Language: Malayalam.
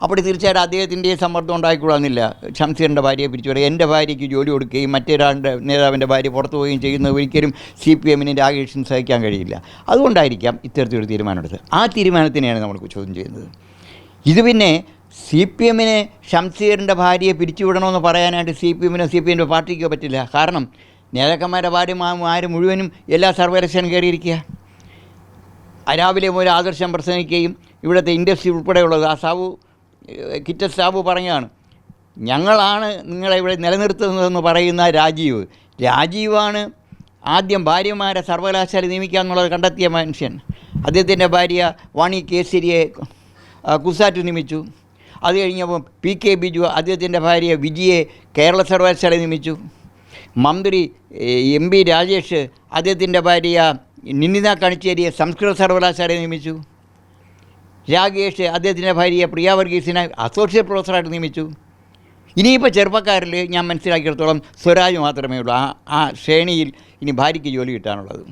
അപ്പോൾ തീർച്ചയായിട്ടും അദ്ദേഹത്തിൻ്റെ സമ്മർദ്ദം ഉണ്ടായിക്കൂടാന്നില്ല. ഷംസീറിൻ്റെ ഭാര്യയെ പിരിച്ചുവിടുക, എൻ്റെ ഭാര്യയ്ക്ക് ജോലി കൊടുക്കുകയും മറ്റൊരാളുടെ നേതാവിൻ്റെ ഭാര്യ പുറത്തു പോവുകയും ചെയ്യുന്നത് ഒരിക്കലും CPM-ന് രാകേഷിന് സഹിക്കാൻ കഴിയില്ല. അതുകൊണ്ടായിരിക്കാം ഇത്തരത്തിലൊരു തീരുമാനമെടുത്തത്. ആ തീരുമാനത്തിനെയാണ് നമ്മൾ ചോദ്യം ചെയ്യുന്നത്. ഇത് പിന്നെ CPM-ന് ഷംസീറിൻ്റെ ഭാര്യയെ പിരിച്ചുവിടണമെന്ന് പറയാനായിട്ട് CPM-നോ CPM-ൻ്റെ പാർട്ടിക്കോ പറ്റില്ല. കാരണം നേതാക്കന്മാരുടെ ഭാര്യമാർ മുഴുവനും എല്ലാ സർവകലാശാലയും കയറിയിരിക്കുക. രാവിലെ മുതൽ ആദർശം പ്രസംഗിക്കുകയും ഇവിടുത്തെ ഇൻഡസ്ട്രി ഉൾപ്പെടെയുള്ളത് കിറ്റസ് സാബു പറഞ്ഞാണ്, ഞങ്ങളാണ് നിങ്ങളെ ഇവിടെ നിലനിർത്തുന്നതെന്ന് പറയുന്ന രാജീവാണ് ആദ്യം ഭാര്യമാരെ സർവകലാശാല നിയമിക്കുക എന്നുള്ളത് കണ്ടെത്തിയ മനുഷ്യൻ. അദ്ദേഹത്തിൻ്റെ ഭാര്യ വാണി കേസരിയെ കുസാറ്റ് നിയമിച്ചു. അത് കഴിഞ്ഞപ്പോൾ PK ബിജു അദ്ദേഹത്തിൻ്റെ ഭാര്യ വിജിയെ കേരള സർവകലാശാല നിയമിച്ചു. മന്ത്രി MP രാജേഷ് അദ്ദേഹത്തിൻ്റെ ഭാര്യ നിന്നിത കണിച്ചേരിയെ സംസ്കൃത സർവകലാശാല നിയമിച്ചു. രാകേഷ് അദ്ദേഹത്തിൻ്റെ ഭാര്യയെ പ്രിയ വർഗീസിനെ അസോസിയേറ്റ് പ്രൊഫസറായിട്ട് നിയമിച്ചു. ഇനിയിപ്പോൾ ചെറുപ്പക്കാരിൽ ഞാൻ മനസ്സിലാക്കിയിടത്തോളം സ്വരാജ് മാത്രമേ ഉള്ളൂ ആ ശ്രേണിയിൽ ഇനി ഭാര്യയ്ക്ക് ജോലി കിട്ടാനുള്ളത്.